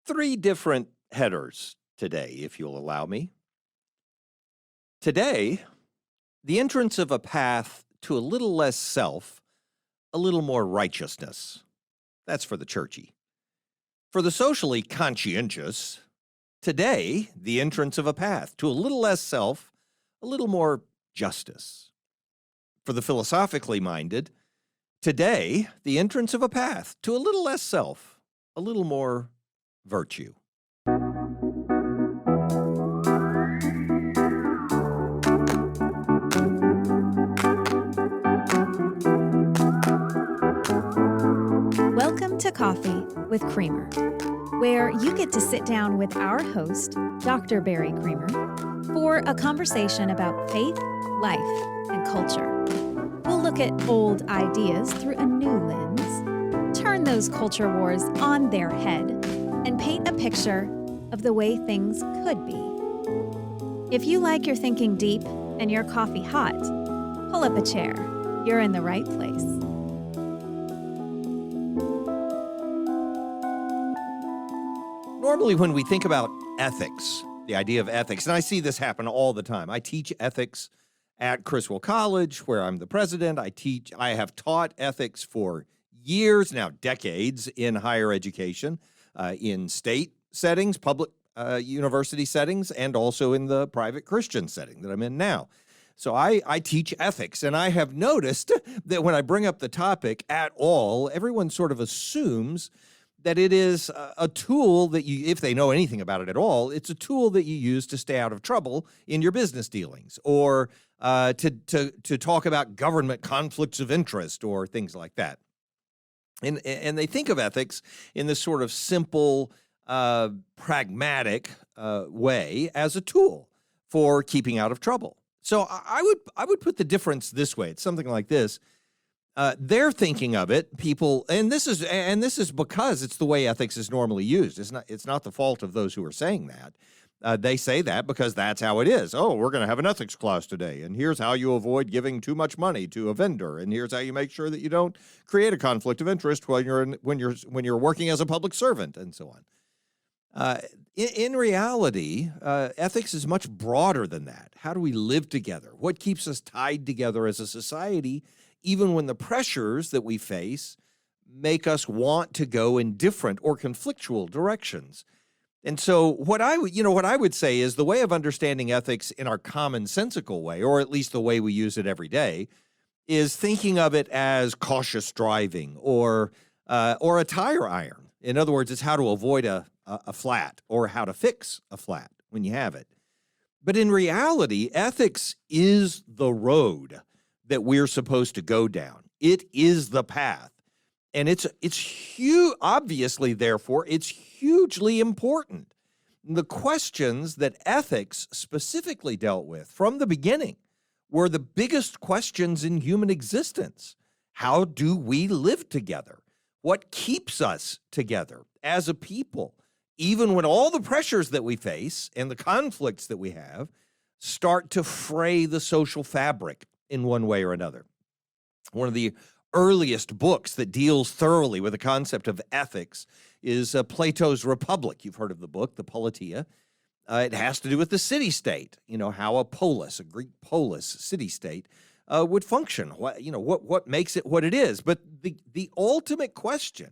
three different headers today, if you'll allow me. Today, the entrance of a path to a little less self, a little more righteousness. That's for the churchy. For the socially conscientious, today, the entrance of a path to a little less self, a little more justice. For the philosophically minded, today, the entrance of a path to a little less self, a little more virtue. Welcome to Coffee with Creamer, where you get to sit down with our host, Dr. Barry Creamer, for a conversation about faith, life, and culture. We'll look at old ideas through a new lens, turn those culture wars on their head, and paint a picture of the way things could be. If you like your thinking deep and your coffee hot, pull up a chair. You're in the right place. Normally, when we think about ethics, the idea of ethics, and I see this happen all the time. I teach ethics at Criswell College, where I'm the president. I have taught ethics for years, now decades, in higher education, in state settings, public university settings, and also in the private Christian setting that I'm in now. So I teach ethics, and I have noticed that when I bring up the topic at all, everyone sort of assumes that it is a tool that you, if they know anything about it at all, it's a tool that you use to stay out of trouble in your business dealings, or to talk about government conflicts of interest or things like that. And they think of ethics in this sort of simple, pragmatic way as a tool for keeping out of trouble. So I would put the difference this way. It's something like this. They're thinking of it, people, and this is because it's the way ethics is normally used. It's not the fault of those who are saying that. They say that because that's how it is. Oh, we're going to have an ethics class today, and here's how you avoid giving too much money to a vendor, and here's how you make sure that you don't create a conflict of interest when you're working as a public servant, and so on. In reality, ethics is much broader than that. How do we live together? What keeps us tied together as a society, even when the pressures that we face make us want to go in different or conflictual directions? And so what I would say is the way of understanding ethics in our commonsensical way, or at least the way we use it every day, is thinking of it as cautious driving or a tire iron. In other words, it's how to avoid a flat or how to fix a flat when you have it. But in reality, ethics is the road that we're supposed to go down. It is the path. And it's huge, obviously, therefore, it's hugely important. The questions that ethics specifically dealt with from the beginning were the biggest questions in human existence. How do we live together? What keeps us together as a people, even when all the pressures that we face and the conflicts that we have start to fray the social fabric in one way or another? One of the earliest books that deals thoroughly with the concept of ethics is Plato's Republic. You've heard of the book, the Politeia. It has to do with the city-state, how a polis, a Greek polis, city-state, would function, what makes it what it is. But the ultimate question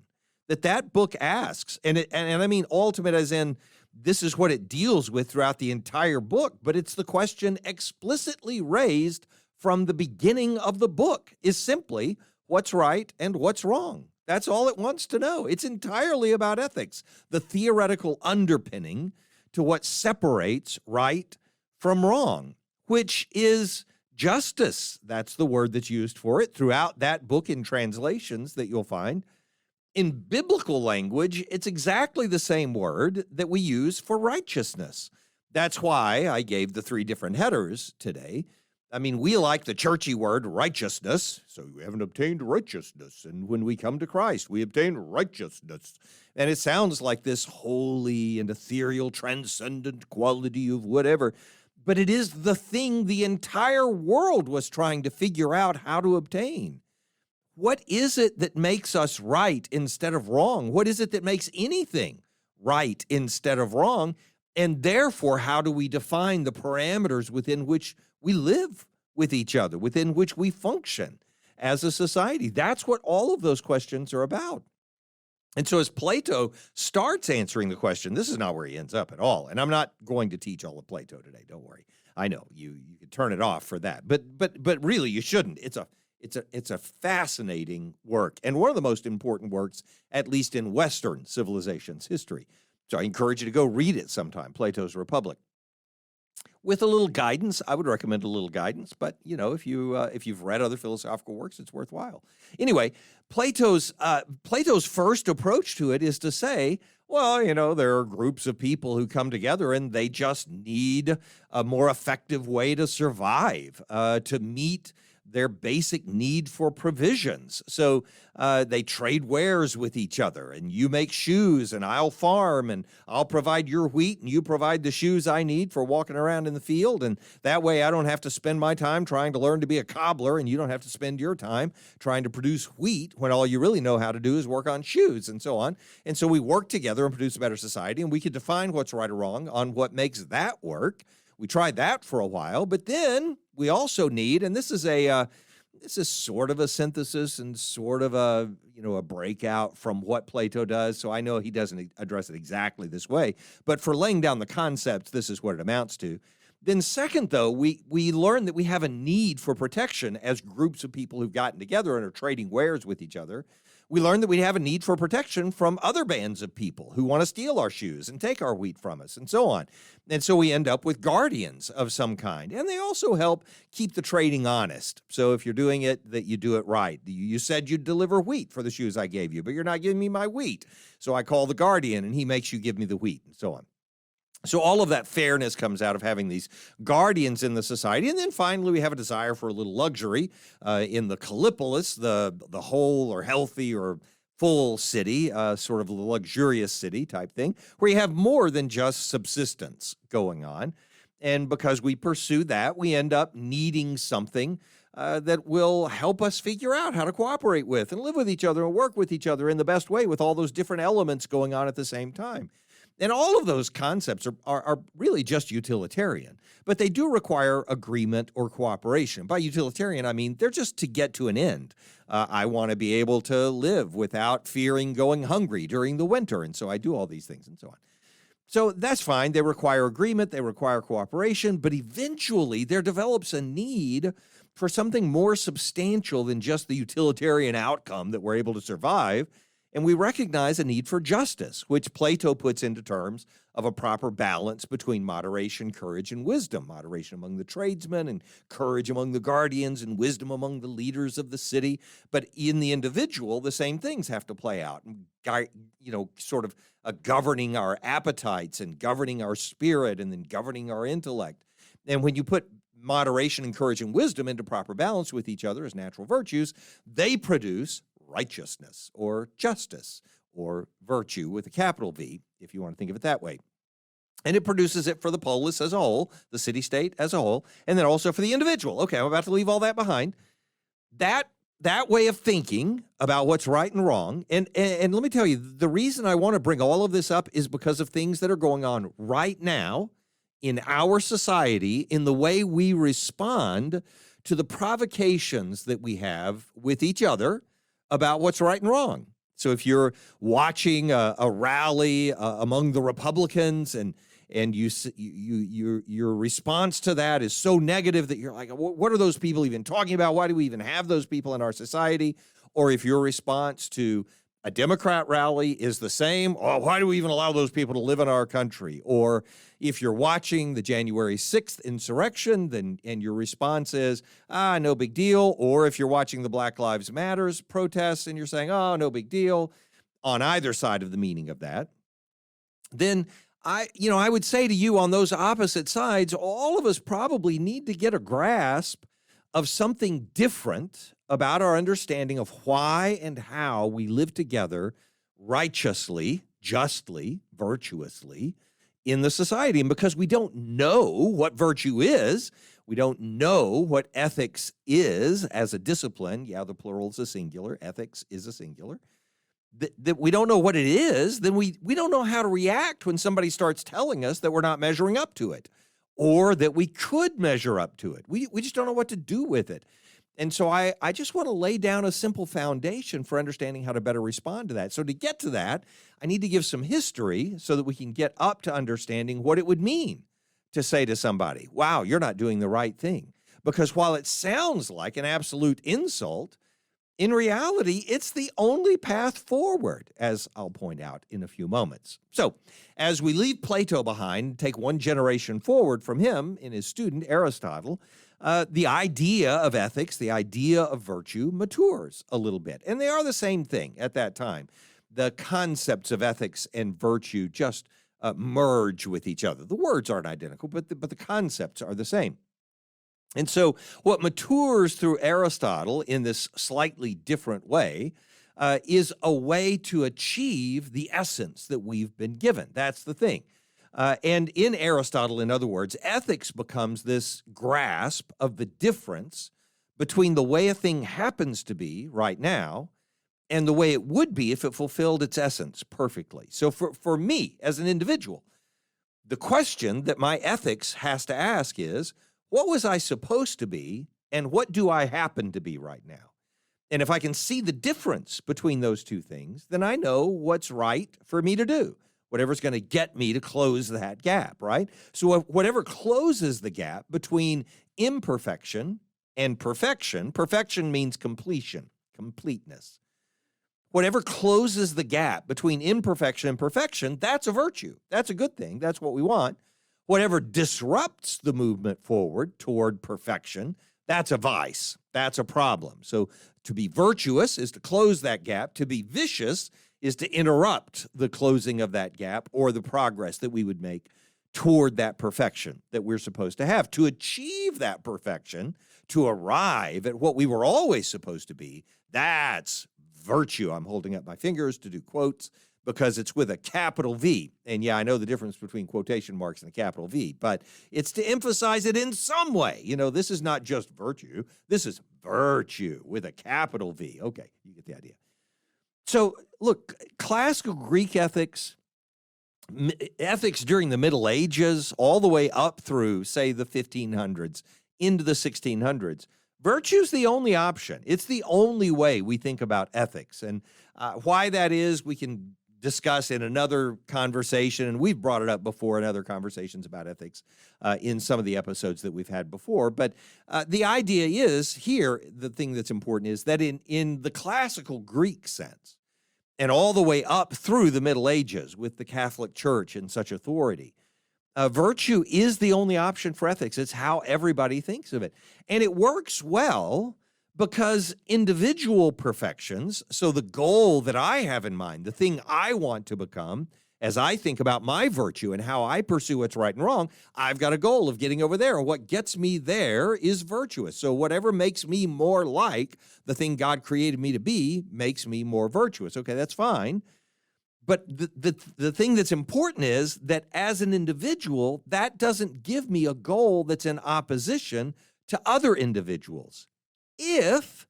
that book asks, and I mean ultimate as in this is what it deals with throughout the entire book, but it's the question explicitly raised from the beginning of the book, is simply what's right and what's wrong. That's all it wants to know. It's entirely about ethics, the theoretical underpinning to what separates right from wrong, which is justice. That's the word that's used for it throughout that book in translations that you'll find. In biblical language, it's exactly the same word that we use for righteousness. That's why I gave the three different headers today. I mean, we like the churchy word righteousness, so we haven't obtained righteousness. And when we come to Christ, we obtain righteousness. And it sounds like this holy and ethereal, transcendent quality of whatever. But it is the thing the entire world was trying to figure out how to obtain. What is it that makes us right instead of wrong? What is it that makes anything right instead of wrong? And therefore, how do we define the parameters within which we live with each other, within which we function as a society? That's what all of those questions are about. And so as Plato starts answering the question, this is not where he ends up at all. And I'm not going to teach all of Plato today. Don't worry. I know you can turn it off for that, but really you shouldn't. It's a fascinating work, and one of the most important works, at least in Western civilization's history. So I encourage you to go read it sometime, Plato's Republic. With a little guidance, I would recommend a little guidance, but if you've read other philosophical works, it's worthwhile. Anyway, Plato's first approach to it is to say, well, there are groups of people who come together and they just need a more effective way to survive, to meet their basic need for provisions. So they trade wares with each other, and you make shoes and I'll farm and I'll provide your wheat and you provide the shoes I need for walking around in the field. And that way I don't have to spend my time trying to learn to be a cobbler, and you don't have to spend your time trying to produce wheat when all you really know how to do is work on shoes, and so on. And so we work together and produce a better society, and we can define what's right or wrong on what makes that work. We tried that for a while, but then we also need, and this is sort of a synthesis and sort of a breakout from what Plato does. So I know he doesn't address it exactly this way, but for laying down the concepts, this is what it amounts to. Then second, though, we learn that we have a need for protection as groups of people who've gotten together and are trading wares with each other. We learn that we have a need for protection from other bands of people who want to steal our shoes and take our wheat from us, and so on. And so we end up with guardians of some kind. And they also help keep the trading honest. So if you're doing it, that you do it right. You said you'd deliver wheat for the shoes I gave you, but you're not giving me my wheat. So I call the guardian, and he makes you give me the wheat, and so on. So all of that fairness comes out of having these guardians in the society. And then finally, we have a desire for a little luxury in the Callipolis, the whole or healthy or full city, sort of a luxurious city type thing, where you have more than just subsistence going on. And because we pursue that, we end up needing something that will help us figure out how to cooperate with and live with each other and work with each other in the best way with all those different elements going on at the same time. And all of those concepts are really just utilitarian, but they do require agreement or cooperation. By utilitarian, I mean they're just to get to an end. I want to be able to live without fearing going hungry during the winter, and so I do all these things and so on. So that's fine. They require agreement, they require cooperation, but eventually there develops a need for something more substantial than just the utilitarian outcome that we're able to survive. And we recognize a need for justice, which Plato puts into terms of a proper balance between moderation, courage, and wisdom. Moderation among the tradesmen and courage among the guardians and wisdom among the leaders of the city. But in the individual, the same things have to play out. Sort of governing our appetites and governing our spirit and then governing our intellect. And when you put moderation and courage and wisdom into proper balance with each other as natural virtues, they produce righteousness or justice or virtue with a capital V, if you want to think of it that way. And it produces it for the polis as a whole, the city-state as a whole, and then also for the individual. Okay, I'm about to leave all that behind. That way of thinking about what's right and wrong, and let me tell you, the reason I want to bring all of this up is because of things that are going on right now in our society in the way we respond to the provocations that we have with each other about what's right and wrong. So if you're watching a rally among the Republicans and your response to that is so negative that you're like, what are those people even talking about? Why do we even have those people in our society? Or if your response to a Democrat rally is the same, why do we even allow those people to live in our country? Or if you're watching the January 6th insurrection, and your response is, no big deal. Or if you're watching the Black Lives Matters protests and you're saying, no big deal, on either side of the meaning of that, then I would say to you on those opposite sides, all of us probably need to get a grasp of something different about our understanding of why and how we live together righteously, justly, virtuously in the society. And because we don't know what virtue is, we don't know what ethics is as a discipline. Yeah, the plural is a singular. Ethics is a singular. that we don't know what it is, then we don't know how to react when somebody starts telling us that we're not measuring up to it, or that we could measure up to it. We just don't know what to do with it. And so I just want to lay down a simple foundation for understanding how to better respond to that. So to get to that, I need to give some history so that we can get up to understanding what it would mean to say to somebody, wow, you're not doing the right thing. Because while it sounds like an absolute insult, in reality, it's the only path forward, as I'll point out in a few moments. So, as we leave Plato behind, take one generation forward from him in his student Aristotle, the idea of ethics, the idea of virtue matures a little bit. And they are the same thing at that time. The concepts of ethics and virtue just merge with each other. The words aren't identical, but the concepts are the same. And so what matures through Aristotle in this slightly different way is a way to achieve the essence that we've been given. That's the thing. And in Aristotle, in other words, ethics becomes this grasp of the difference between the way a thing happens to be right now and the way it would be if it fulfilled its essence perfectly. So for me as an individual, the question that my ethics has to ask is, what was I supposed to be, and what do I happen to be right now? And if I can see the difference between those two things, then I know what's right for me to do, whatever's going to get me to close that gap, right? So whatever closes the gap between imperfection and perfection, perfection means completion, completeness. Whatever closes the gap between imperfection and perfection, that's a virtue. That's a good thing. That's what we want. Whatever disrupts the movement forward toward perfection, that's a vice. That's a problem. So to be virtuous is to close that gap. To be vicious is to interrupt the closing of that gap or the progress that we would make toward that perfection that we're supposed to have. To achieve that perfection, to arrive at what we were always supposed to be, that's virtue. I'm holding up my fingers to do quotes because it's with a capital V. And yeah, I know the difference between quotation marks and a capital V, but it's to emphasize it in some way. You know, this is not just virtue. This is virtue with a capital V. Okay, you get the idea. So look, classical Greek ethics, ethics during the Middle Ages, all the way up through, say, the 1500s, into the 1600s, virtue's the only option. It's the only way we think about ethics. And why that is, we can discuss in another conversation, and we've brought it up before in other conversations about ethics in some of the episodes that we've had before. But the idea is here, the thing that's important is that in the classical Greek sense, and all the way up through the Middle Ages with the Catholic Church and such authority, virtue is the only option for ethics. It's how everybody thinks of it. And it works well because individual perfections, so the goal that I have in mind, the thing I want to become, as I think about my virtue and how I pursue what's right and wrong, I've got a goal of getting over there. And what gets me there is virtuous. So whatever makes me more like the thing God created me to be makes me more virtuous. Okay, that's fine. But the thing that's important is that as an individual, that doesn't give me a goal that's in opposition to other individuals. If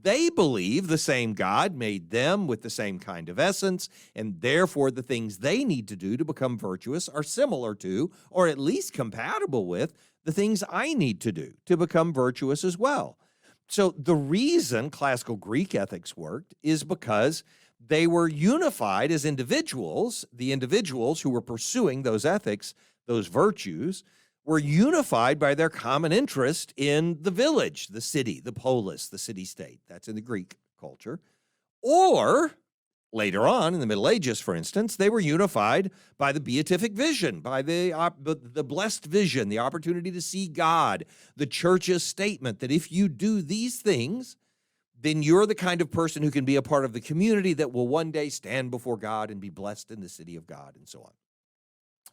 they believe the same God made them with the same kind of essence, and therefore the things they need to do to become virtuous are similar to, or at least compatible with, the things I need to do to become virtuous as well. So the reason classical Greek ethics worked is because they were unified as individuals. The individuals who were pursuing those ethics, those virtues, were unified by their common interest in the village, the city, the polis, the city-state. That's in the Greek culture. Or, later on, in the Middle Ages, for instance, they were unified by the beatific vision, by the blessed vision, the opportunity to see God, the church's statement that if you do these things, then you're the kind of person who can be a part of the community that will one day stand before God and be blessed in the city of God, and so on.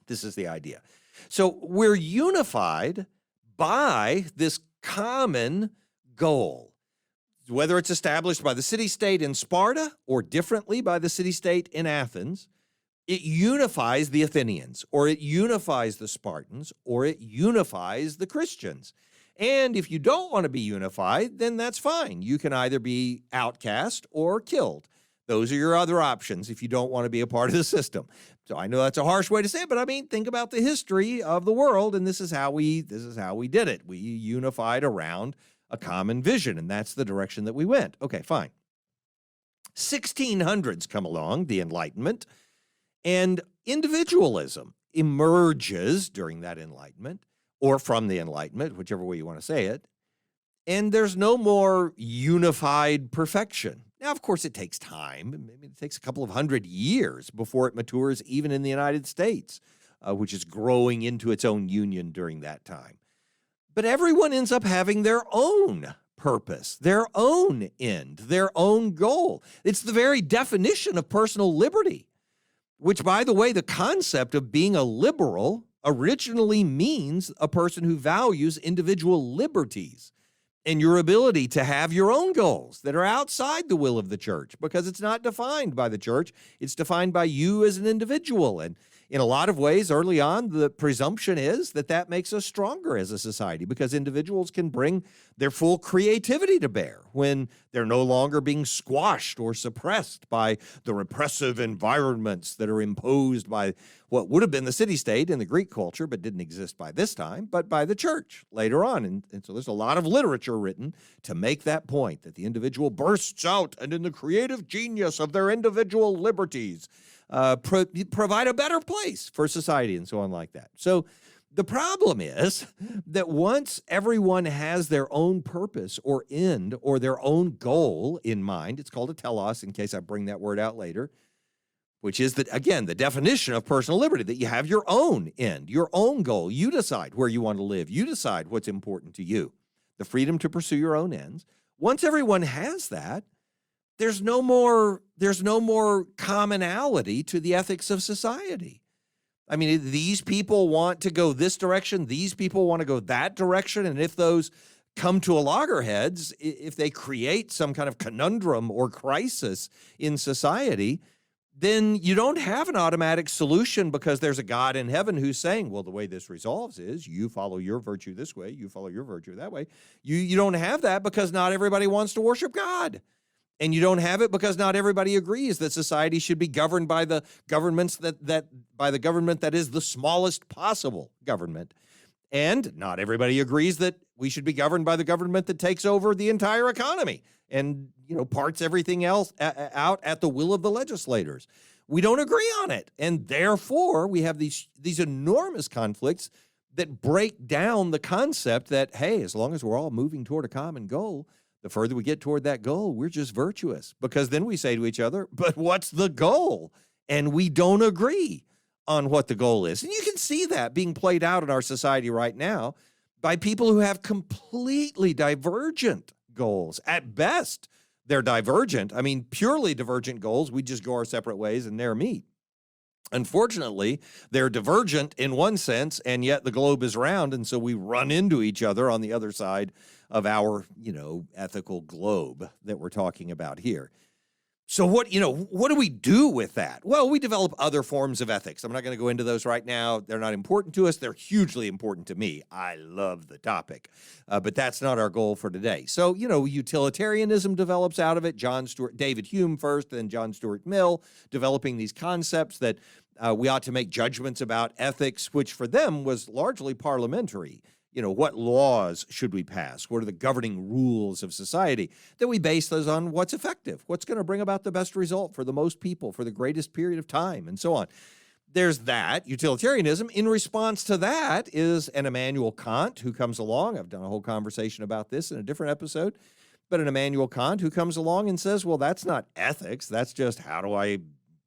This is the idea. So we're unified by this common goal, whether it's established by the city-state in Sparta or differently by the city-state in Athens. It unifies the Athenians, or it unifies the Spartans, or it unifies the Christians. And if you don't want to be unified, then that's fine. You can either be outcast or killed. Those are your other options if you don't want to be a part of the system. So I know that's a harsh way to say it, but I mean, think about the history of the world, and this is how we did it. We unified around a common vision, and that's the direction that we went. Okay, fine. 1600s come along, the Enlightenment, and individualism emerges during that Enlightenment, or from the Enlightenment, whichever way you want to say it, and there's no more unified perfection. Now, of course, it takes time. Maybe it takes a couple of 100 years before it matures, even in the United States, which is growing into its own union during that time. But everyone ends up having their own purpose, their own end, their own goal. It's the very definition of personal liberty, which, by the way, the concept of being a liberal originally means a person who values individual liberties and your ability to have your own goals that are outside the will of the church, because it's not defined by the church. It's defined by you as an individual. And in a lot of ways, early on, the presumption is that that makes us stronger as a society, because individuals can bring their full creativity to bear when they're no longer being squashed or suppressed by the repressive environments that are imposed by what would have been the city-state in the Greek culture, but didn't exist by this time, but by the church later on. And so there's a lot of literature written to make that point, that the individual bursts out and in the creative genius of their individual liberties provide a better place for society and so on like that. So the problem is that once everyone has their own purpose or end or their own goal in mind, it's called a telos, in case I bring that word out later, which is, that, again, the definition of personal liberty, that you have your own end, your own goal. You decide where you want to live. You decide what's important to you, the freedom to pursue your own ends. Once everyone has that, there's no more commonality to the ethics of society. I mean, these people want to go this direction, these people want to go that direction, and if those come to a loggerheads, if they create some kind of conundrum or crisis in society, then you don't have an automatic solution because there's a God in heaven who's saying, well, the way this resolves is you follow your virtue this way, you follow your virtue that way. You don't have that because not everybody wants to worship God. And you don't have it because not everybody agrees that society should be governed by the governments by the government that is the smallest possible government. And not everybody agrees that we should be governed by the government that takes over the entire economy and, parts everything else out at the will of the legislators. We don't agree on it. And therefore, we have these enormous conflicts that break down the concept that, hey, as long as we're all moving toward a common goal, the further we get toward that goal, we're just virtuous. Because then we say to each other, but what's the goal? And we don't agree on what the goal is. And you can see that being played out in our society right now by people who have completely divergent goals. At best, they're divergent. I mean, purely divergent goals, we just go our separate ways and never meet. Unfortunately, they're divergent in one sense, and yet the globe is round, and so we run into each other on the other side of our, ethical globe that we're talking about here. So what do we do with that? Well, we develop other forms of ethics. I'm not going to go into those right now. They're not important to us. They're hugely important to me. I love the topic, but that's not our goal for today. So, utilitarianism develops out of it. David Hume first, then John Stuart Mill, developing these concepts that we ought to make judgments about ethics, which for them was largely parliamentary. What laws should we pass? What are the governing rules of society? That we base those on what's effective, what's going to bring about the best result for the most people for the greatest period of time, and so on. There's that, utilitarianism. In response to that is an Immanuel Kant who comes along. I've done a whole conversation about this in a different episode. But an Immanuel Kant who comes along and says, well, that's not ethics. That's just how do I,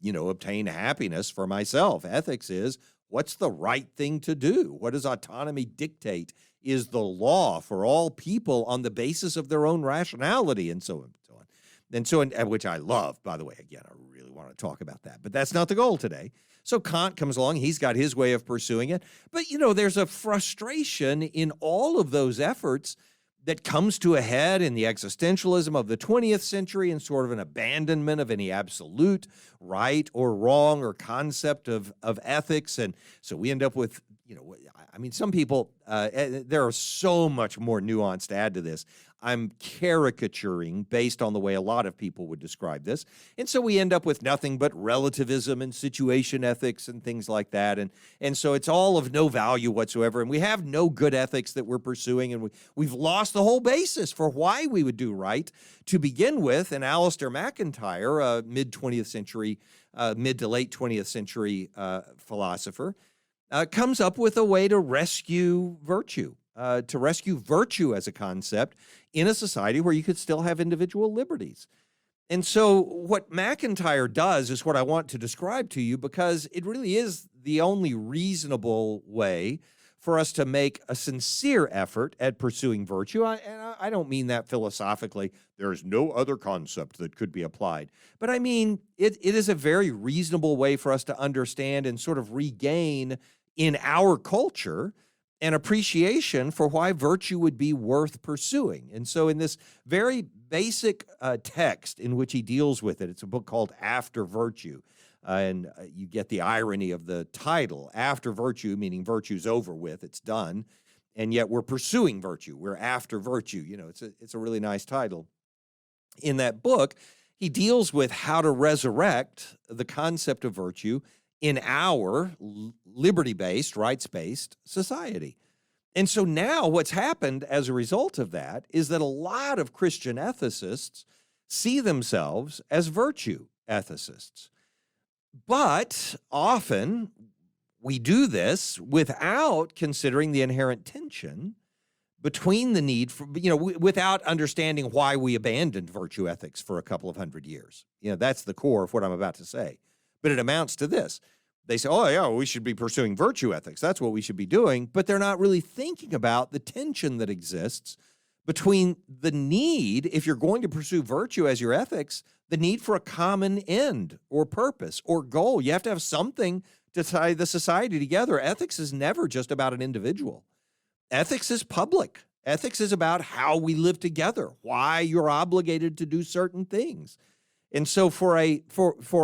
obtain happiness for myself. Ethics is, what's the right thing to do? What does autonomy dictate is the law for all people on the basis of their own rationality, and so on and so on. And so, which I love, by the way. Again, I really want to talk about that, but that's not the goal today. So Kant comes along. He's got his way of pursuing it. But, there's a frustration in all of those efforts that comes to a head in the existentialism of the 20th century and sort of an abandonment of any absolute right or wrong or concept of ethics. And so we end up with, I mean, some people, there are so much more nuance to add to this. I'm caricaturing based on the way a lot of people would describe this. And so we end up with nothing but relativism and situation ethics and things like that. And so it's all of no value whatsoever. And we have no good ethics that we're pursuing. And we've lost the whole basis for why we would do right to begin with. And Alistair MacIntyre, a mid-20th century, mid to late 20th century philosopher, comes up with a way to rescue virtue as a concept in a society where you could still have individual liberties. And so what MacIntyre does is what I want to describe to you, because it really is the only reasonable way for us to make a sincere effort at pursuing virtue. I don't mean that philosophically. There's no other concept that could be applied. But I mean, it is a very reasonable way for us to understand and sort of regain in our culture an appreciation for why virtue would be worth pursuing. And so in this very basic text in which he deals with it, it's a book called After Virtue. And you get the irony of the title, After Virtue, meaning virtue's over with, it's done. And yet we're pursuing virtue. We're after virtue. It's a really nice title. In that book, he deals with how to resurrect the concept of virtue in our liberty-based, rights-based society. And so now what's happened as a result of that is that a lot of Christian ethicists see themselves as virtue ethicists. But often we do this without considering the inherent tension between the need for, without understanding why we abandoned virtue ethics for a couple of hundred years. That's the core of what I'm about to say. But it amounts to this. They say, oh, yeah, we should be pursuing virtue ethics. That's what we should be doing. But they're not really thinking about the tension that exists between the need, if you're going to pursue virtue as your ethics, the need for a common end or purpose or goal. You have to have something to tie the society together. Ethics is never just about an individual. Ethics is public. Ethics is about how we live together, why you're obligated to do certain things. And so for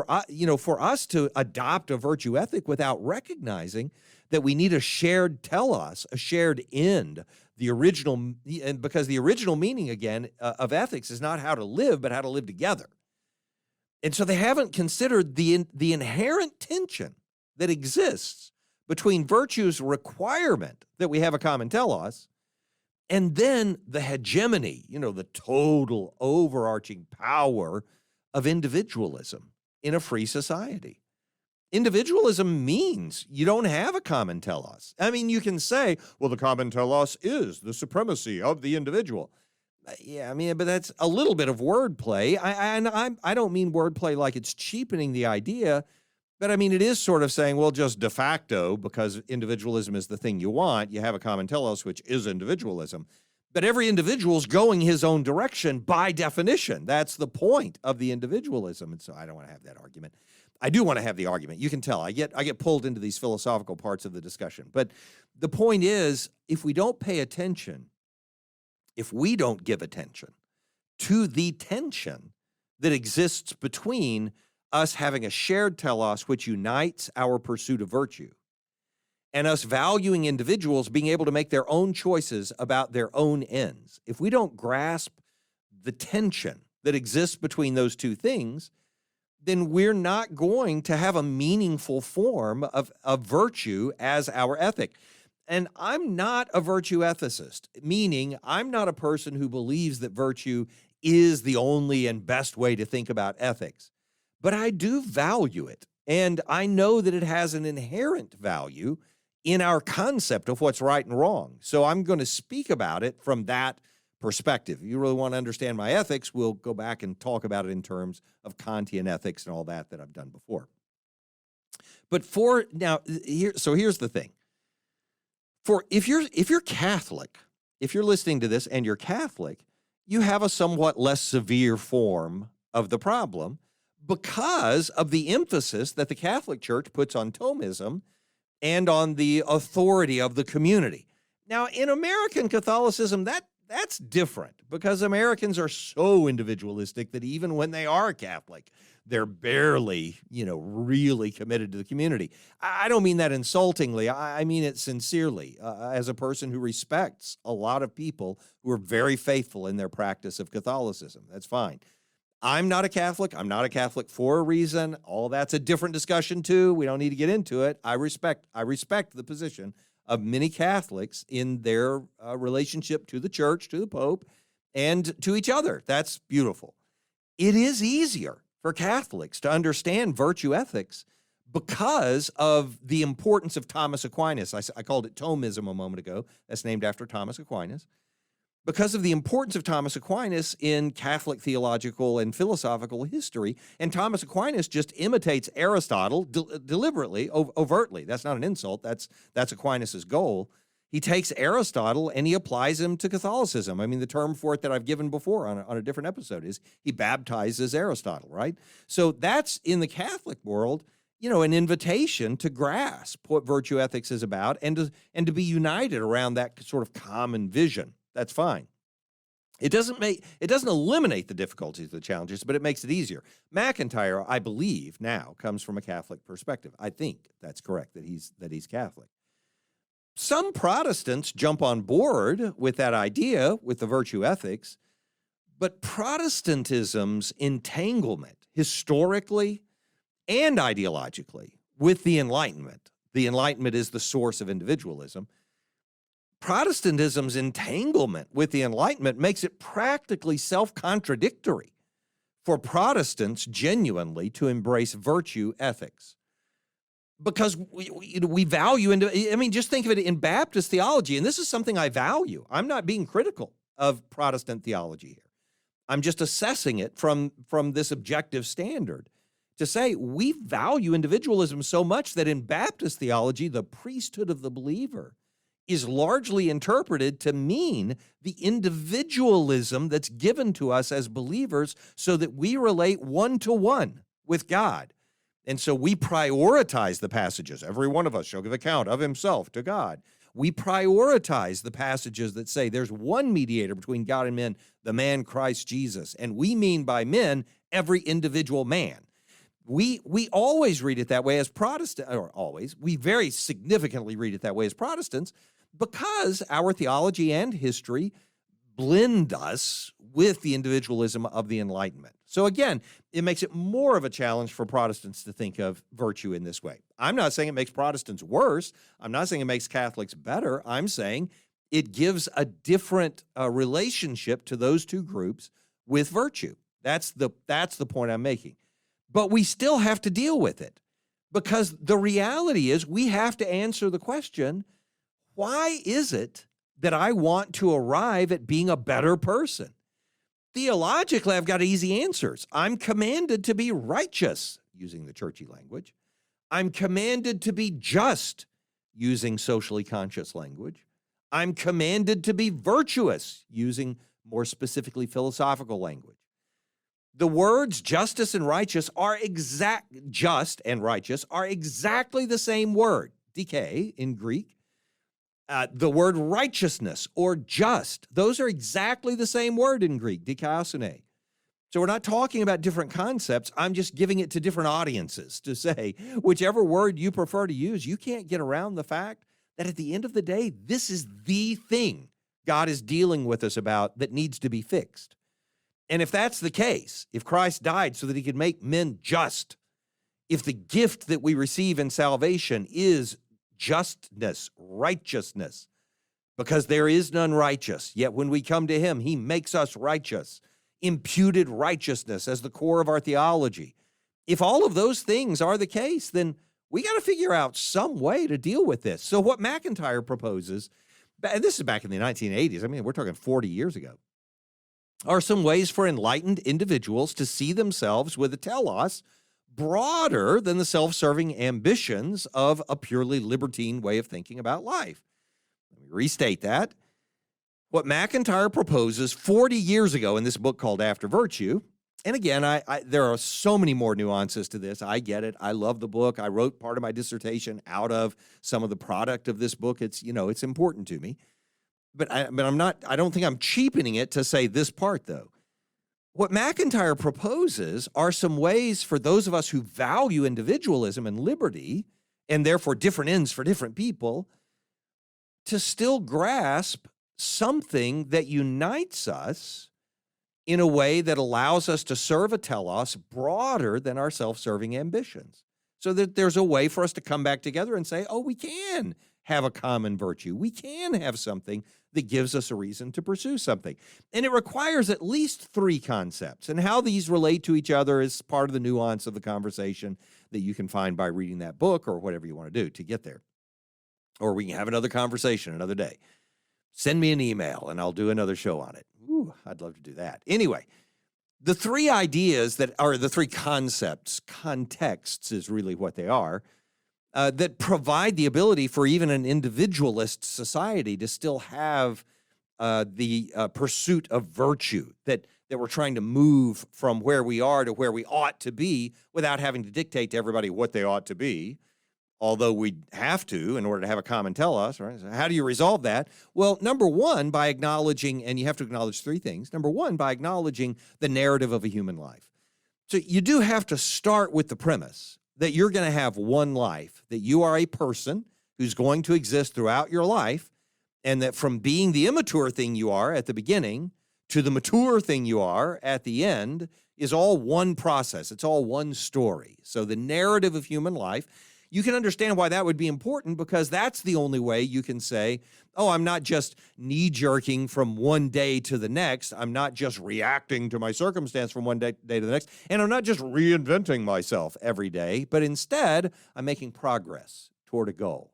us to adopt a virtue ethic without recognizing that we need a shared telos, a shared end, because the original meaning, again, of ethics is not how to live, but how to live together. And so they haven't considered the inherent tension that exists between virtue's requirement that we have a common telos and then the hegemony, the total overarching power of individualism in a free society. Individualism means you don't have a common telos. I mean, you can say, well, the common telos is the supremacy of the individual. Yeah, I mean, but that's a little bit of wordplay. I don't mean wordplay like it's cheapening the idea, but I mean, it is sort of saying, well, just de facto, because individualism is the thing you want, you have a common telos, which is individualism. But every individual's going his own direction by definition. That's the point of the individualism. And so I don't want to have that argument. I do want to have the argument. You can tell I get pulled into these philosophical parts of the discussion. But the point is, if we don't pay attention, if we don't give attention to the tension that exists between us having a shared telos which unites our pursuit of virtue and us valuing individuals being able to make their own choices about their own ends, if we don't grasp the tension that exists between those two things, then we're not going to have a meaningful form of virtue as our ethic. And I'm not a virtue ethicist, meaning I'm not a person who believes that virtue is the only and best way to think about ethics. But I do value it, and I know that it has an inherent value in our concept of what's right and wrong. So I'm going to speak about it from that perspective. If you really want to understand my ethics, we'll go back and talk about it in terms of Kantian ethics and all that I've done before. But here's the thing. If you're Catholic, if you're listening to this and you're Catholic, you have a somewhat less severe form of the problem because of the emphasis that the Catholic Church puts on Thomism and on the authority of the community. Now, in American Catholicism, that's different because Americans are so individualistic that even when they are Catholic, they're barely, really committed to the community. I don't mean that insultingly. I mean it sincerely, as a person who respects a lot of people who are very faithful in their practice of Catholicism. That's fine. I'm not a Catholic. I'm not a Catholic for a reason. All that's a different discussion too. We don't need to get into it. I respect the position of many Catholics in their relationship to the church, to the Pope, and to each other. That's beautiful. It is easier for Catholics to understand virtue ethics because of the importance of Thomas Aquinas. I called it Thomism a moment ago. That's named after Thomas Aquinas. Because of the importance of Thomas Aquinas in Catholic theological and philosophical history. And Thomas Aquinas just imitates Aristotle deliberately, overtly. That's not an insult. That's Aquinas' goal. He takes Aristotle and he applies him to Catholicism. I mean, the term for it that I've given before on a different episode is he baptizes Aristotle, right? So that's, in the Catholic world, an invitation to grasp what virtue ethics is about and to be united around that sort of common vision. That's fine. It doesn't eliminate the difficulties, the challenges, but it makes it easier. MacIntyre, I believe, now comes from a Catholic perspective. I think that's correct, that he's Catholic. Some Protestants jump on board with that idea, with the virtue ethics, but Protestantism's entanglement, historically and ideologically, with the Enlightenment is the source of individualism. Protestantism's entanglement with the Enlightenment makes it practically self-contradictory for Protestants genuinely to embrace virtue ethics. Because we value, just think of it in Baptist theology, and this is something I value. I'm not being critical of Protestant theology here. I'm just assessing it from this objective standard to say we value individualism so much that in Baptist theology, the priesthood of the believer is largely interpreted to mean the individualism that's given to us as believers so that we relate one-to-one with God. And so we prioritize the passages. Every one of us shall give account of himself to God. We prioritize the passages that say there's one mediator between God and men, the man Christ Jesus. And we mean by men, every individual man. We always read it that way as Protestant, or always, we very significantly read it that way as Protestants because our theology and history blend us with the individualism of the Enlightenment. So again, it makes it more of a challenge for Protestants to think of virtue in this way. I'm not saying it makes Protestants worse. I'm not saying it makes Catholics better. I'm saying it gives a different relationship to those two groups with virtue. That's the point I'm making. But we still have to deal with it because the reality is we have to answer the question, why is it that I want to arrive at being a better person? Theologically, I've got easy answers. I'm commanded to be righteous, using the churchy language. I'm commanded to be just, using socially conscious language. I'm commanded to be virtuous, using more specifically philosophical language. The words justice and righteous are just and righteous are exactly the same word, dike in Greek. The word righteousness or just, those are exactly the same word in Greek, dikaiosune. So we're not talking about different concepts. I'm just giving it to different audiences to say, whichever word you prefer to use, you can't get around the fact that at the end of the day, this is the thing God is dealing with us about that needs to be fixed. And if that's the case, if Christ died so that he could make men just, if the gift that we receive in salvation is justness, righteousness, because there is none righteous, yet when we come to him, he makes us righteous, imputed righteousness as the core of our theology. If all of those things are the case, then we got to figure out some way to deal with this. So what MacIntyre proposes, and this is back in the 1980s, we're talking 40 years ago, are some ways for enlightened individuals to see themselves with a telos broader than the self-serving ambitions of a purely libertine way of thinking about life. Let me restate that. What MacIntyre proposes 40 years ago in this book called After Virtue, and again, there are so many more nuances to this. I get it. I love the book. I wrote part of my dissertation out of some of the product of this book. It's important to me. But I don't think I'm cheapening it to say this part, though. What McIntyre proposes are some ways for those of us who value individualism and liberty, and therefore different ends for different people, to still grasp something that unites us in a way that allows us to serve a telos broader than our self-serving ambitions. So that there's a way for us to come back together and say, oh, we can have a common virtue. We can have something that gives us a reason to pursue something. And it requires at least three concepts. And how these relate to each other is part of the nuance of the conversation that you can find by reading that book or whatever you want to do to get there. Or we can have another conversation another day. Send me an email and I'll do another show on it. Ooh, I'd love to do that. Anyway, the three ideas that are the three concepts, contexts is really what they are, that provide the ability for even an individualist society to still have the pursuit of virtue, that we're trying to move from where we are to where we ought to be without having to dictate to everybody what they ought to be, although we have to in order to have a common telos, right? So how do you resolve that? Well, number one, by acknowledging, and you have to acknowledge three things. Number one, by acknowledging the narrative of a human life. So you do have to start with the premise that you're going to have one life, that you are a person who's going to exist throughout your life, and that from being the immature thing you are at the beginning to the mature thing you are at the end is all one process. It's all one story. So the narrative of human life, you can understand why that would be important, because that's the only way you can say, oh, I'm not just knee-jerking from one day to the next. I'm not just reacting to my circumstance from one day to the next. And I'm not just reinventing myself every day, but instead, I'm making progress toward a goal.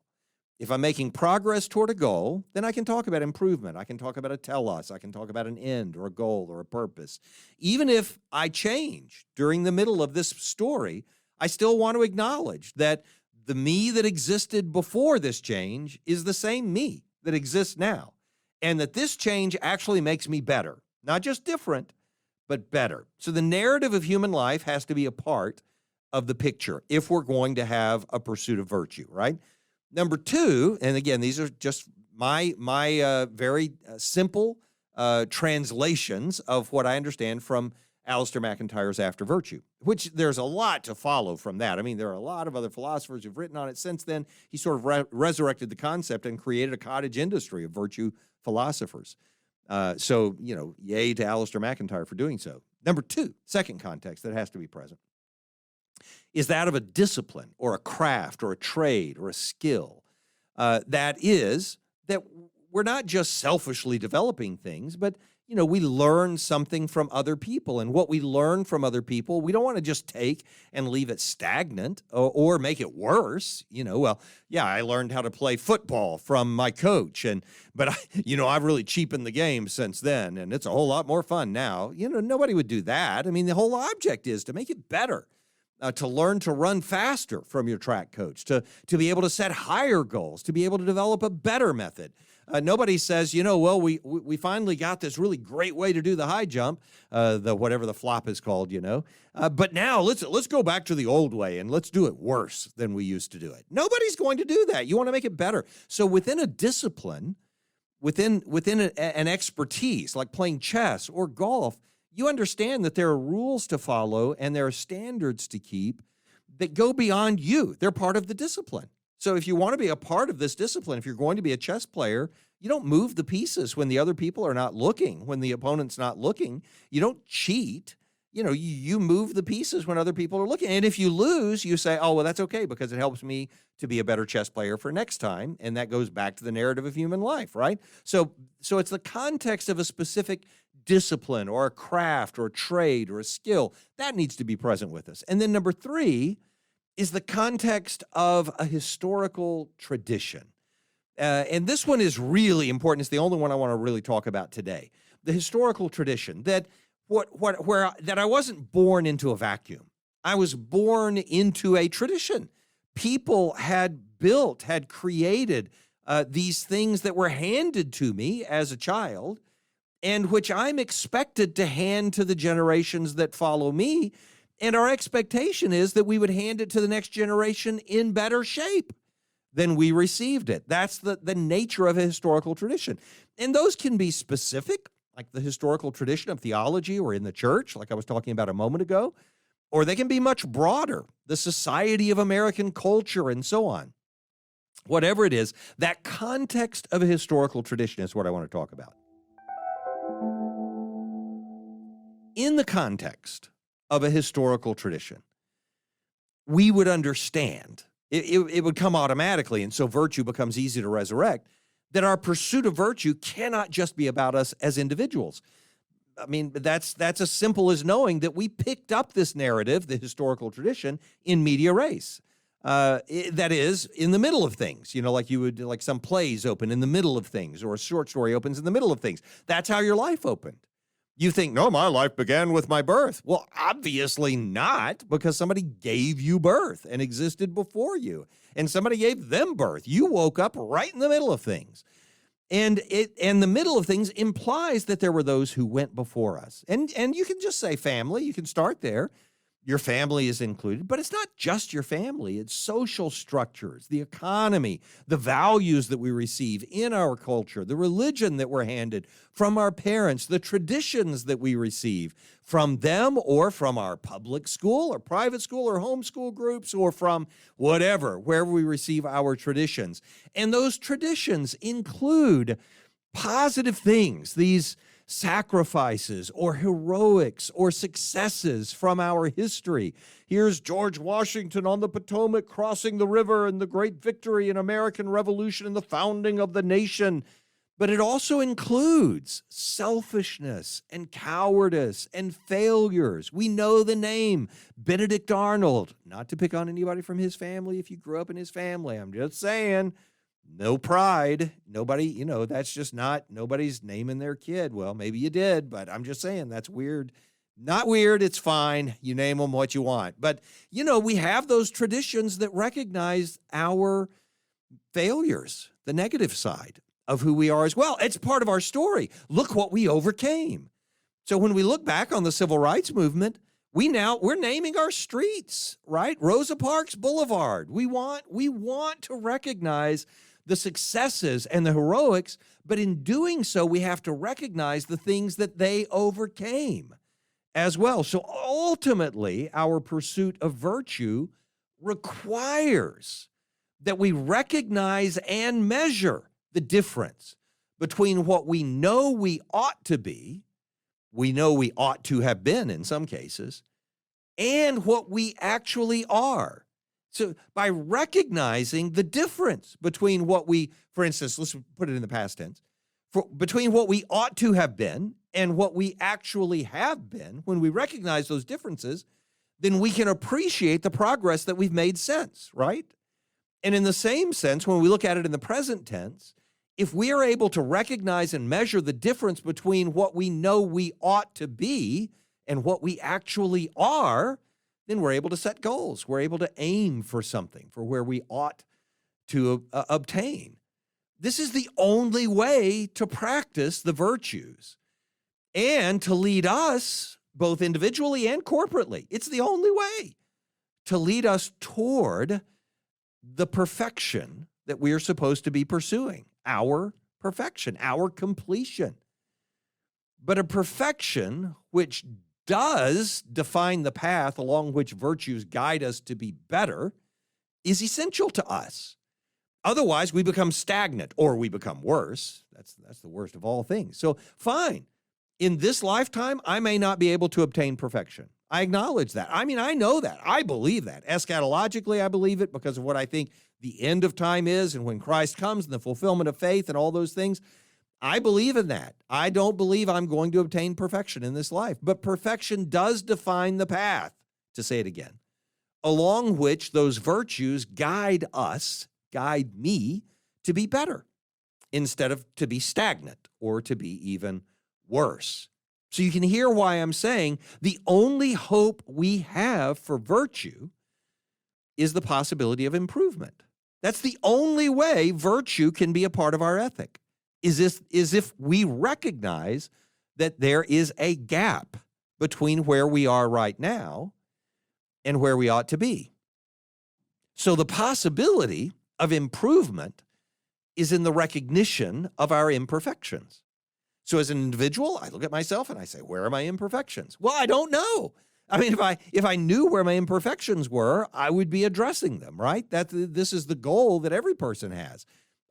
If I'm making progress toward a goal, then I can talk about improvement. I can talk about a telos. I can talk about an end or a goal or a purpose. Even if I change during the middle of this story, I still want to acknowledge that the me that existed before this change is the same me that exists now, and that this change actually makes me better, not just different, but better. So the narrative of human life has to be a part of the picture if we're going to have a pursuit of virtue, right? Number two, and again, these are just my very simple translations of what I understand from Alasdair MacIntyre's After Virtue, which there's a lot to follow from that. I mean, there are a lot of other philosophers who've written on it since then. He sort of resurrected the concept and created a cottage industry of virtue philosophers. So, yay to Alasdair MacIntyre for doing so. Number two, second context that has to be present, is that of a discipline or a craft or a trade or a skill. That we're not just selfishly developing things, but we learn something from other people, and what we learn from other people, we don't want to just take and leave it stagnant or make it worse. I learned how to play football from my coach, but I've really cheapened the game since then, and it's a whole lot more fun now. Nobody would do that. I mean, the whole object is to make it better. To learn to run faster from your track coach, to be able to set higher goals, to be able to develop a better method. Nobody says, we finally got this really great way to do the high jump, whatever the flop is called, but now let's go back to the old way and let's do it worse than we used to do it. Nobody's going to do that. You want to make it better. So within a discipline, within an expertise like playing chess or golf, you understand that there are rules to follow and there are standards to keep that go beyond you. They're part of the discipline. So if you want to be a part of this discipline, if you're going to be a chess player, you don't move the pieces when the other people are not looking, when the opponent's not looking. You don't cheat. You move the pieces when other people are looking. And if you lose, you say, oh, well, that's okay because it helps me to be a better chess player for next time. And that goes back to the narrative of human life, right? So it's the context of a specific discipline or a craft or a trade or a skill that needs to be present with us. And then number three is the context of a historical tradition. And this one is really important. It's the only one I want to really talk about today. The historical tradition that that I wasn't born into a vacuum. I was born into a tradition. People had created these things that were handed to me as a child, and which I'm expected to hand to the generations that follow me. And our expectation is that we would hand it to the next generation in better shape than we received it. That's the nature of a historical tradition. And those can be specific. like the historical tradition of theology or in the church, like I was talking about a moment ago, or they can be much broader, the society of American culture and so on. Whatever it is, that context of a historical tradition is what I want to talk about. In the context of a historical tradition, we would understand, it would come automatically, and so virtue becomes easy to resurrect, that our pursuit of virtue cannot just be about us as individuals. I mean, that's as simple as knowing that we picked up this narrative, the historical tradition, in media res. That is, in the middle of things, like some plays open in the middle of things, or a short story opens in the middle of things. That's how your life opened. You think, no, my life began with my birth. Well, obviously not, because somebody gave you birth and existed before you, and somebody gave them birth. You woke up right in the middle of things. And the middle of things implies that there were those who went before us. And you can just say family. You can start there. Your family is included, but it's not just your family. It's social structures, the economy, the values that we receive in our culture, the religion that we're handed from our parents, the traditions that we receive from them or from our public school or private school or homeschool groups or from whatever, wherever we receive our traditions. And those traditions include positive things, these sacrifices or heroics or successes from our history. Here's George Washington on the Potomac crossing the river and the great victory in American Revolution and the founding of the nation. But it also includes selfishness and cowardice and failures. We know the name Benedict Arnold, not to pick on anybody from his family if you grew up in his family. I'm just saying, no pride. Nobody, that's just not, nobody's naming their kid. Well, maybe you did, but I'm just saying that's weird. Not weird, it's fine. You name them what you want. But, we have those traditions that recognize our failures, the negative side of who we are as well. It's part of our story. Look what we overcame. So when we look back on the civil rights movement, we're naming our streets, right? Rosa Parks Boulevard. We want to recognize the successes and the heroics, but in doing so, we have to recognize the things that they overcame as well. So ultimately, our pursuit of virtue requires that we recognize and measure the difference between what we know we ought to be, we know we ought to have been in some cases, and what we actually are. So by recognizing the difference between what we, for instance, let's put it in the past tense, between what we ought to have been and what we actually have been, when we recognize those differences, then we can appreciate the progress that we've made since, right? And in the same sense, when we look at it in the present tense, if we are able to recognize and measure the difference between what we know we ought to be and what we actually are, then we're able to set goals. We're able to aim for something, for where we ought to obtain. This is the only way to practice the virtues and to lead us, both individually and corporately. It's the only way to lead us toward the perfection that we are supposed to be pursuing, our perfection, our completion. But a perfection which does define the path along which virtues guide us to be better is essential to us. Otherwise, we become stagnant or we become worse. That's the worst of all things. So fine, in this lifetime, I may not be able to obtain perfection. I acknowledge that. I mean, I know that. I believe that. Eschatologically, I believe it because of what I think the end of time is and when Christ comes and the fulfillment of faith and all those things. I believe in that. I don't believe I'm going to obtain perfection in this life, but perfection does define the path, to say it again, along which those virtues guide me to be better instead of to be stagnant or to be even worse. So you can hear why I'm saying the only hope we have for virtue is the possibility of improvement. That's the only way virtue can be a part of our ethic. Is if we recognize that there is a gap between where we are right now and where we ought to be. So the possibility of improvement is in the recognition of our imperfections. So as an individual, I look at myself and I say, where are my imperfections? Well, I don't know. I mean, if I knew where my imperfections were, I would be addressing them, right? This is the goal that every person has.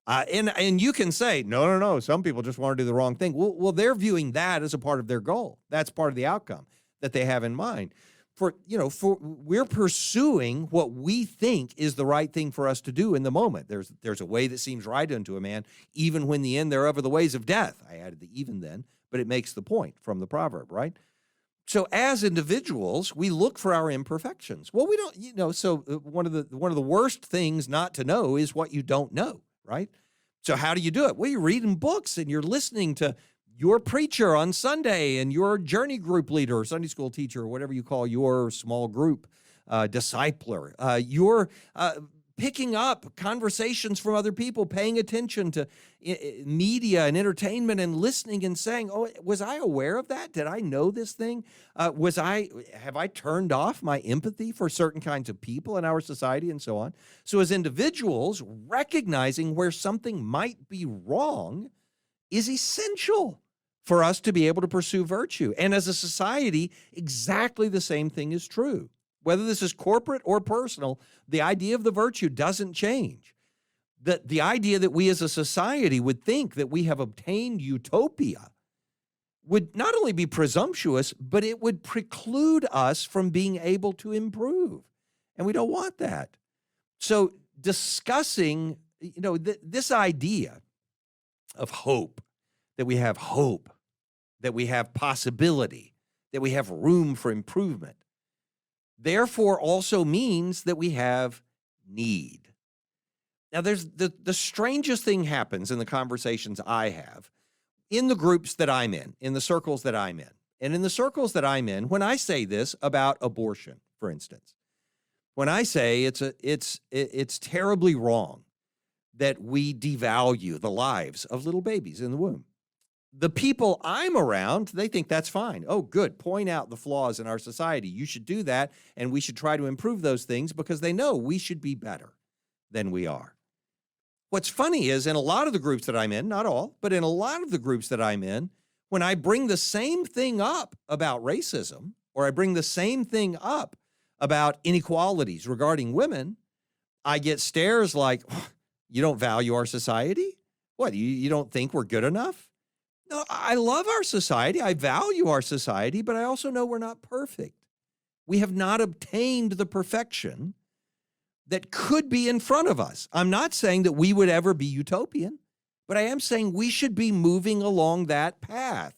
And you can say, no, some people just want to do the wrong thing. Well, they're viewing that as a part of their goal. That's part of the outcome that they have in mind. We're pursuing what we think is the right thing for us to do in the moment. There's a way that seems right unto a man, even when the end thereof are the ways of death. I added the even then, but it makes the point from the proverb, right? So as individuals, we look for our imperfections. Well, we don't, so one of the worst things not to know is what you don't know, right? So how do you do it? Well, you're reading books and you're listening to your preacher on Sunday and your journey group leader or Sunday school teacher or whatever you call your small group discipler. You're picking up conversations from other people, paying attention to media and entertainment and listening and saying, oh, was I aware of that? Did I know this thing? Have I turned off my empathy for certain kinds of people in our society and so on? So as individuals, recognizing where something might be wrong is essential for us to be able to pursue virtue. And as a society, exactly the same thing is true. Whether this is corporate or personal, the idea of the virtue doesn't change. The idea that we as a society would think that we have obtained utopia would not only be presumptuous, but it would preclude us from being able to improve. And we don't want that. So discussing, this idea of hope, that we have possibility, that we have room for improvement, therefore also means that we have need. Now, there's the strangest thing happens in the conversations I have in the groups that I'm in the circles that I'm in. And in the circles that I'm in, when I say this about abortion, for instance, when I say it's terribly wrong that we devalue the lives of little babies in the womb, the people I'm around, they think that's fine. Oh, good. Point out the flaws in our society. You should do that, and we should try to improve those things because they know we should be better than we are. What's funny is in a lot of the groups that I'm in, not all, but in a lot of the groups that I'm in, when I bring the same thing up about racism, or I bring the same thing up about inequalities regarding women, I get stares like, you don't value our society? What, you don't think we're good enough? No, I love our society. I value our society, but I also know we're not perfect. We have not obtained the perfection that could be in front of us. I'm not saying that we would ever be utopian, but I am saying we should be moving along that path.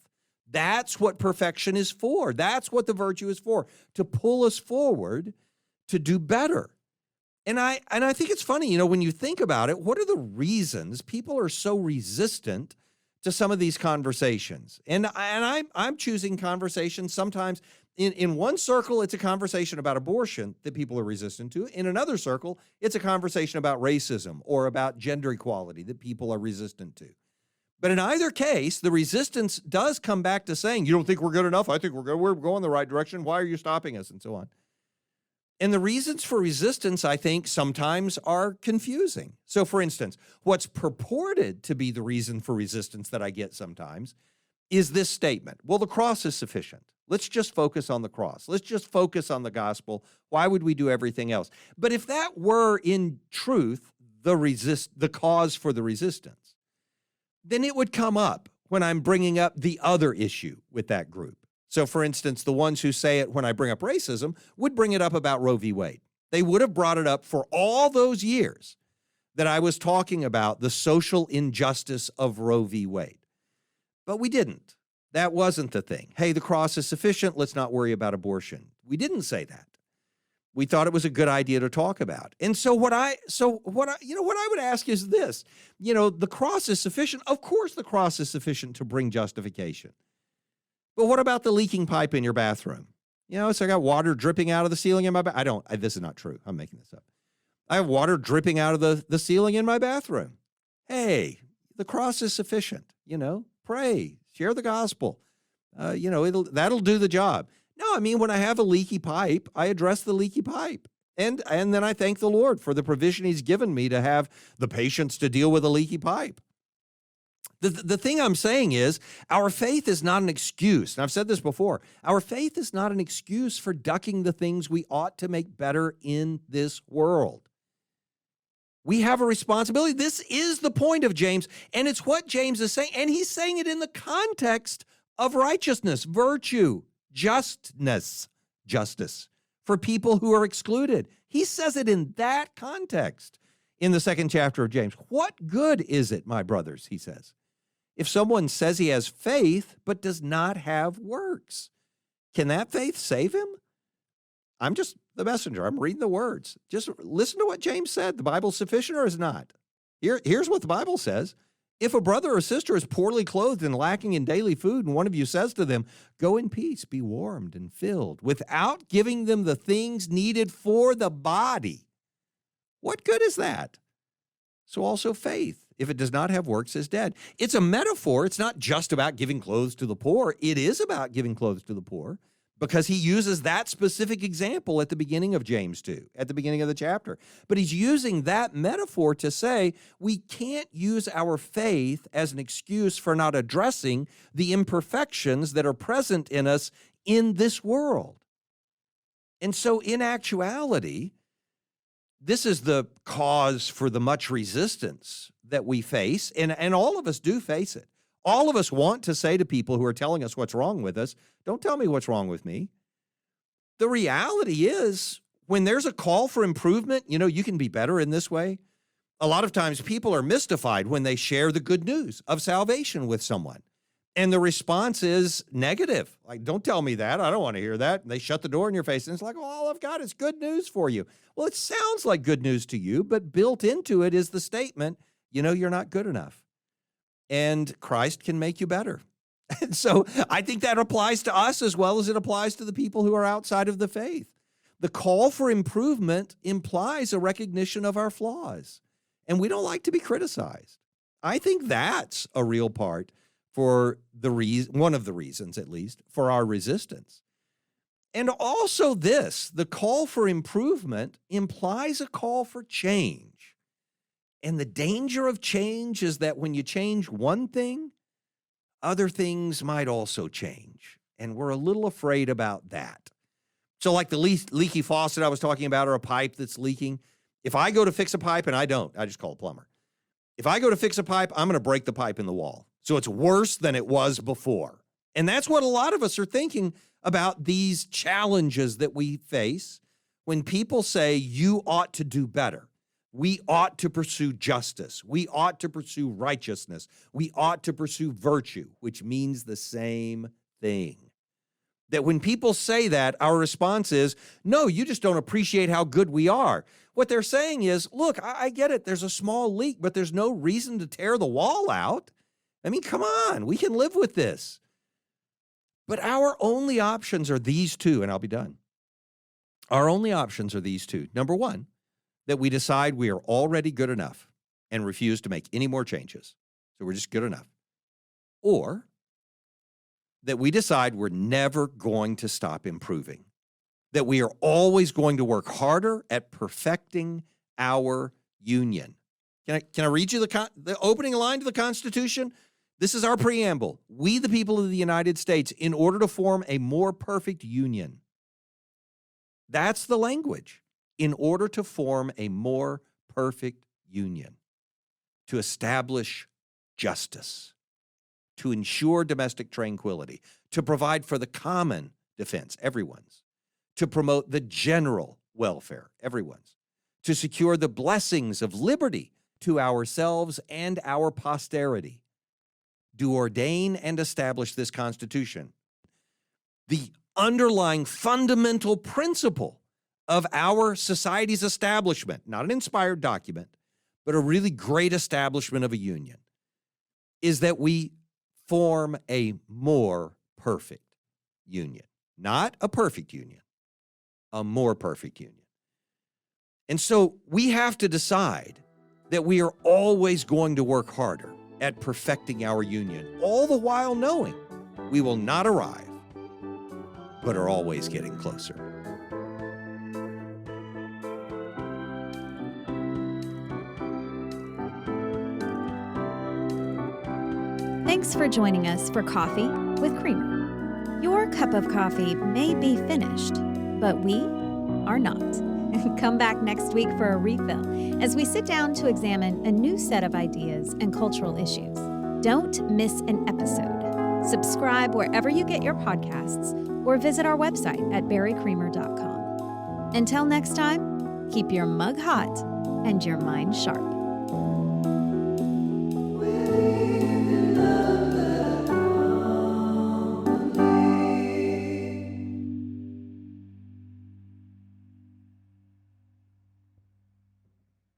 That's what perfection is for. That's what the virtue is for, to pull us forward to do better. And I think it's funny, when you think about it, what are the reasons people are so resistant to some of these conversations? And I'm choosing conversations sometimes. In one circle, it's a conversation about abortion that people are resistant to. In another circle, it's a conversation about racism or about gender equality that people are resistant to. But in either case, the resistance does come back to saying, you don't think we're good enough? I think we're going the right direction. Why are you stopping us? And so on. And the reasons for resistance, I think, sometimes are confusing. So, for instance, what's purported to be the reason for resistance that I get sometimes is this statement. Well, the cross is sufficient. Let's just focus on the cross. Let's just focus on the gospel. Why would we do everything else? But if that were in truth the cause for the resistance, then it would come up when I'm bringing up the other issue with that group. So, for instance, the ones who say it when I bring up racism would bring it up about Roe v. Wade. They would have brought it up for all those years that I was talking about the social injustice of Roe v. Wade. But we didn't. That wasn't the thing. Hey, the cross is sufficient. Let's not worry about abortion. We didn't say that. We thought it was a good idea to talk about. And so what I would ask is this, the cross is sufficient. Of course, the cross is sufficient to bring justification. But what about the leaking pipe in your bathroom? So I got water dripping out of the ceiling in my bathroom. This is not true. I'm making this up. I have water dripping out of the ceiling in my bathroom. Hey, the cross is sufficient. Pray, share the gospel. That'll do the job. No, when I have a leaky pipe, I address the leaky pipe. And then I thank the Lord for the provision he's given me to have the patience to deal with a leaky pipe. The thing I'm saying is our faith is not an excuse. And I've said this before. Our faith is not an excuse for ducking the things we ought to make better in this world. We have a responsibility. This is the point of James, and it's what James is saying. And he's saying it in the context of righteousness, virtue, justice for people who are excluded. He says it in that context in the 2nd chapter of James. What good is it, my brothers, he says, if someone says he has faith but does not have works? Can that faith save him? I'm just the messenger. I'm reading the words. Just listen to what James said. The Bible's sufficient or is not? Here's what the Bible says. If a brother or sister is poorly clothed and lacking in daily food, and one of you says to them, "Go in peace, be warmed and filled," without giving them the things needed for the body, what good is that? So also faith, if it does not have works, is dead. It's a metaphor. It's not just about giving clothes to the poor. It is about giving clothes to the poor, because he uses that specific example at the beginning of James 2, at the beginning of the chapter. But he's using that metaphor to say we can't use our faith as an excuse for not addressing the imperfections that are present in us in this world. And so in actuality, this is the cause for the much resistance that we face, and all of us do face it. All of us want to say to people who are telling us what's wrong with us, "Don't tell me what's wrong with me." The reality is, when there's a call for improvement, you can be better in this way. A lot of times people are mystified when they share the good news of salvation with someone. And the response is negative. Like, "Don't tell me that. I don't want to hear that." And they shut the door in your face. And it's like, "Well, all I've got is good news for you." Well, it sounds like good news to you, but built into it is the statement, you're not good enough. And Christ can make you better. And so I think that applies to us as well as it applies to the people who are outside of the faith. The call for improvement implies a recognition of our flaws, and we don't like to be criticized. I think that's a real part for one of the reasons, at least, for our resistance. And also the call for improvement implies a call for change. And the danger of change is that when you change one thing, other things might also change. And we're a little afraid about that. So like the leaky faucet I was talking about, or a pipe that's leaking, if I go to fix a pipe, and I just call a plumber. If I go to fix a pipe, I'm going to break the pipe in the wall. So it's worse than it was before. And that's what a lot of us are thinking about these challenges that we face when people say you ought to do better. We ought to pursue justice. We ought to pursue righteousness. We ought to pursue virtue, which means the same thing. That when people say that, our response is, "No, you just don't appreciate how good we are." What they're saying is, "Look, I get it. There's a small leak, but there's no reason to tear the wall out. I mean, come on, we can live with this." But our only options are these two, and I'll be done. Our only options are these two. Number one, that we decide we are already good enough and refuse to make any more changes. So we're just good enough. Or that we decide we're never going to stop improving, that we are always going to work harder at perfecting our union. Can I read you the opening line to the Constitution? This is our preamble. "We, the people of the United States, in order to form a more perfect union." That's the language. In order to form a more perfect union, to establish justice, to ensure domestic tranquility, to provide for the common defense, everyone's, to promote the general welfare, everyone's, to secure the blessings of liberty to ourselves and our posterity, do ordain and establish this Constitution. The underlying fundamental principle of our society's establishment, not an inspired document, but a really great establishment of a union, is that we form a more perfect union. Not a perfect union, a more perfect union. And so we have to decide that we are always going to work harder at perfecting our union, all the while knowing we will not arrive, but are always getting closer. Thanks for joining us for Coffee with Creamer. Your cup of coffee may be finished, but we are not. Come back next week for a refill as we sit down to examine a new set of ideas and cultural issues. Don't miss an episode. Subscribe wherever you get your podcasts or visit our website at barrycreamer.com. Until next time, keep your mug hot and your mind sharp.